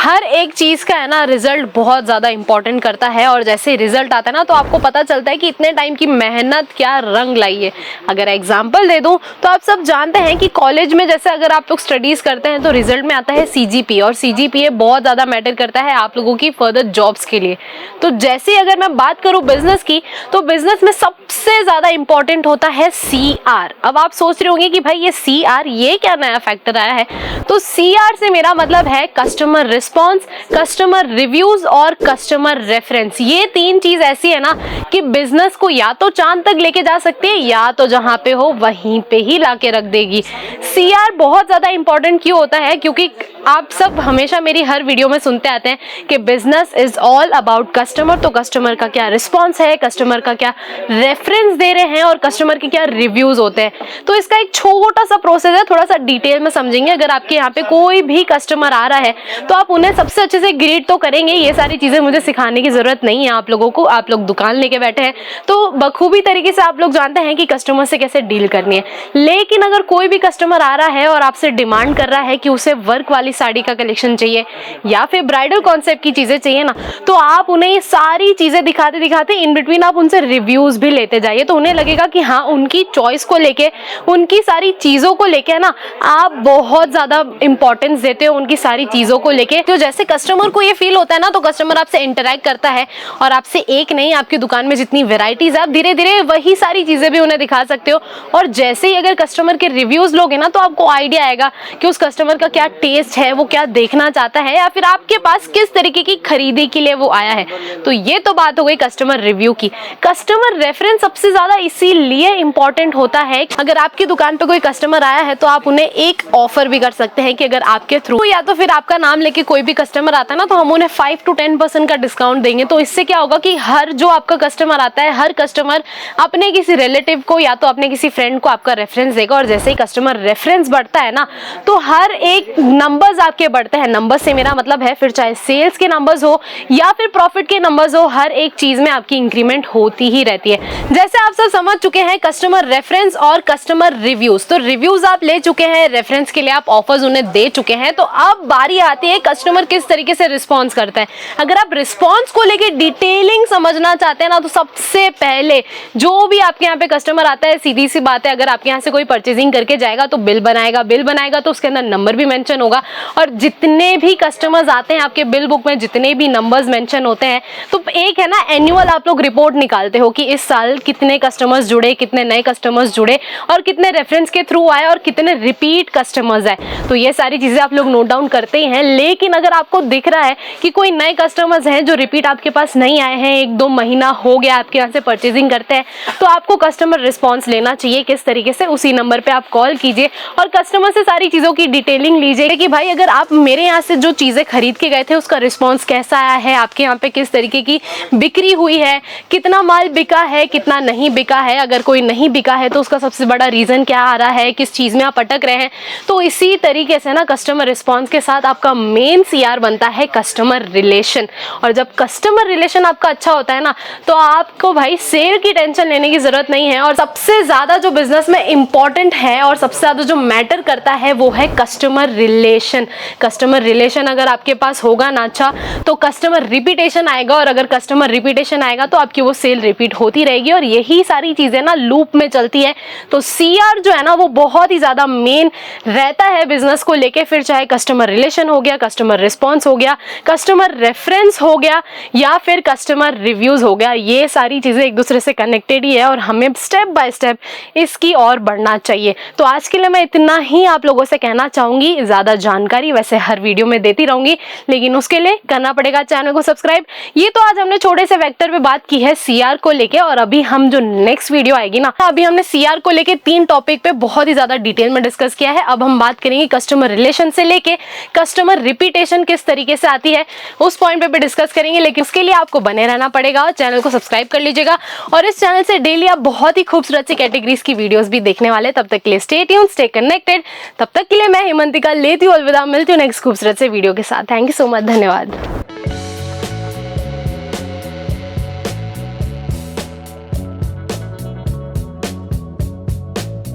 हर एक चीज का है ना रिजल्ट बहुत ज्यादा इंपॉर्टेंट करता है, और जैसे रिजल्ट आता है ना तो आपको पता चलता है कि इतने टाइम की मेहनत क्या रंग लाई है। अगर एग्जांपल दे दूं तो आप सब जानते हैं कि कॉलेज में जैसे अगर आप लोग स्टडीज करते हैं तो रिजल्ट में आता है सीजीपीए, और सीजीपीए बहुत ज्यादा मैटर करता है आप लोगों की फर्दर जॉब्स के लिए। तो जैसे अगर मैं बात करूं बिजनेस की, तो बिजनेस में सबसे ज्यादा इंपॉर्टेंट होता है सीआर। अब आप सोच रहे होंगे कि भाई ये सीआर ये क्या नया फैक्टर आया है। तो सीआर से मेरा मतलब है कस्टमर रिस्पॉन्स, कस्टमर रिव्यूज और कस्टमर रेफरेंस। ये तीन चीज ऐसी है ना कि बिजनेस को या तो चांद तक लेके जा सकती है या तो जहां पे हो वहीं पे ही लाके रख देगी। सीआर बहुत ज्यादा इंपॉर्टेंट क्यों होता है, क्योंकि आप सब हमेशा मेरी हर वीडियो में सुनते आते हैं कि business is all about customer. तो कस्टमर का क्या रिस्पॉन्स है, कस्टमर का क्या रेफरेंस दे रहे हैं और कस्टमर के क्या रिव्यूज होते हैं। तो इसका एक छोटा सा प्रोसेस है, थोड़ा सा डिटेल में समझेंगे। अगर आपके यहाँ पे कोई भी कस्टमर आ रहा है तो आप उन्हें सबसे अच्छे से ग्रीट तो करेंगे। ये सारी चीजें मुझे सिखाने की जरूरत नहीं है आप लोगों को, आप लोग दुकान लेके बैठे हैं तो बखूबी तरीके से आप लोग जानते हैं कि कस्टमर से कैसे डील करनी है। लेकिन अगर कोई भी कस्टमर आ रहा है और आपसे डिमांड कर रहा है कि उसे वर्क वाली साड़ी का कलेक्शन चाहिए या फिर ब्राइडल कॉन्सेप्ट की चीजें चाहिए ना, तो आप उन्हें ये सारी चीजें दिखाते दिखाते इन बिटवीन आप उनसे रिव्यूज भी लेते जाइए। तो उन्हें लगेगा कि हाँ, उनकी चॉइस को लेके, उनकी सारी चीजों को लेके ना आप बहुत ज्यादा इंपॉर्टेंस देते हो उनकी सारी चीजों को लेके। तो जैसे कस्टमर को ये फील होता है ना, तो कस्टमर आपसे इंटरेक्ट करता है और आपसे एक नहीं, आपकी दुकान में जितनी वेराइटीज है आप धीरे धीरे वही सारी चीजें भी उन्हें दिखा सकते हो। और जैसे ही अगर कस्टमर के रिव्यूज लोगे ना तो आपको आइडिया आएगा कि उस कस्टमर का क्या टेस्ट है, वो क्या देखना चाहता है, या फिर आपके पास किस तरीके की खरीदी के लिए वो आया है। तो ये तो बात हो गई कस्टमर रिव्यू की। कस्टमर रेफरेंस सबसे ज्यादा इसीलिए इंपॉर्टेंट होता है, अगर आपकी दुकान पे कोई कस्टमर आया है तो आप उन्हें एक ऑफर भी कर सकते हैं कि अगर आपके थ्रू या तो फिर आपका नाम लेके कोई भी कस्टमर आता है ना तो हम उन्हें 5 to 10% का डिस्काउंट देंगे। तो इससे क्या होगा कि हर जो आपका कस्टमर आता है, हर कस्टमर अपने किसी रिलेटिव को या तो अपने किसी फ्रेंड को आपका रेफरेंस देगा, और जैसे ही कस्टमर रेफरेंस बढ़ता है ना तो हर एक नंबर्स आपके बढ़ते हैं। नंबर से मेरा मतलब है फिर चाहे सेल्स के नंबर्स हो या फिर प्रॉफिट के नंबर्स हो, हर एक चीज में आपकी इंक्रीमेंट होती ही रहती है। जैसे आप सब समझ चुके हैं कस्टमर रेफरेंस और कस्टमर रिव्यूज, तो रिव्यूज आप ले चुके हैं, रेफरेंस के लिए आप ऑफर्स उन्हें दे चुके हैं। तो अब बारी आती है कस्टमर किस तरीके से रिस्पॉन्स करता है। अगर आप रिस्पॉन्स को लेके डिटेलिंग समझना चाहते हैं ना, तो सबसे पहले जो भी आपके यहाँ पे कस्टमर आता है, सीधी सी बात है, अगर आपके यहाँ से कोई परचेजिंग करके जाएगा तो बिल बनाएगा, बिल बनाएगा तो उसके अंदर नंबर भी मेंशन होगा। और जितने भी कस्टमर्स आते हैं आपके बिल बुक में जितने भी नंबर्स मेंशन होते हैं, तो एक है ना एनुअल आप लोग रिपोर्ट निकालते हो कि इस साल कितने कस्टमर्स जुड़े, कितने नए कस्टमर्स जुड़े और कितने रेफरेंस के थ्रू आए और कितने रिपीट कस्टमर्स आए। तो ये सारी चीजें आप लोग नोट डाउन करते ही हैं। लेकिन अगर आपको दिख रहा है कि कोई नए कस्टमर्स हैं जो रिपीट आपके पास नहीं आए हैं, 1-2 महीना हो गया आपके यहाँ से परचेजिंग करते हैं, तो आपको कस्टमर रिस्पॉन्स लेना चाहिए। किस तरीके से, उसी नंबर पे आप कॉल कीजिए और कस्टमर से सारी चीजों की डिटेलिंग लीजिए कि भाई अगर आप मेरे यहाँ से जो चीजें खरीद के गए थे उसका रिस्पॉन्स कैसा आया है, आपके यहाँ पे किस तरीके की बिक्री हुई है, कितना माल बिका है, कितना नहीं बिका है, अगर कोई नहीं बिका है तो उसका सबसे बड़ा रीजन क्या आ रहा है, किस चीज में आप अटक रहे हैं। तो इसी तरीके से ना कस्टमर रिस्पॉन्स के साथ आपका मेन सीआर बनता है कस्टमर रिलेशन। और जब कस्टमर रिलेशन आपका अच्छा होता है ना तो आपको भाई सेल की टेंशन लेने की जरूरत नहीं है। और सबसे ज्यादा जो बिजनेस में इंपॉर्टेंट है और सबसे ज्यादा जो मैटर करता है वो है कस्टमर रिलेशन। कस्टमर रिलेशन अगर आपके पास होगा ना अच्छा, तो कस्टमर रिपीटेशन आएगा, और अगर कस्टमर रिपीटेशन आएगा तो आपकी वो सेल रिपीट होती रहेगी। और यही सारी चीजें ना लूप में चलती है। तो सीआर जो है ना वो बहुत ही ज्यादा मेन रहता है बिजनेस को लेके। फिर चाहे कस्टमर रिलेशन हो गया, कस्टमर रिस्पॉन्स हो गया, कस्टमर रेफरेंस हो गया या फिर कस्टमर रिव्यूज हो गया, ये सारी चीजें एक दूसरे से कनेक्टेड ही है और हमें स्टेप बाय स्टेप इसकी और बढ़ना चाहिए। तो आज के लिए मैं इतना ही आप लोगों से कहना चाहूंगी। ज्यादा जानकारी वैसे हर वीडियो में देती रहूंगी, लेकिन उसके लिए करना पड़ेगा चैनल को सब्सक्राइब। ये तो आज हमने छोटे से वेक्टर पे बात की है सीआर को लेके, और अभी हम जो नेक्स्ट वीडियो आएगी ना, अभी हमने सीआर को लेके 3 टॉपिक पे बहुत ही ज्यादा डिटेल में डिस्कस किया है। अब हम बात करेंगे कस्टमर रिलेशन से लेके कस्टमर रिपीटेशन किस तरीके से आती है, उस पॉइंट पे भी डिस्कस करेंगे। लेकिन उसके लिए आपको बने रहना पड़ेगा और चैनल को सब्सक्राइब कर लीजिएगा। और इस चैनल से डेली आप बहुत ही खूबसूरत सी कैटेगरीज की वीडियोस भी देखने वाले। तब तक के लिए स्टे ट्यून्ड, स्टे कनेक्टेड। तब तक के लिए मैं हेमंतिका लेती हूँ अलविदा, मिलती हूँ नेक्स्ट खूबसूरत से वीडियो के साथ। थैंक यू सो मच, धन्यवाद।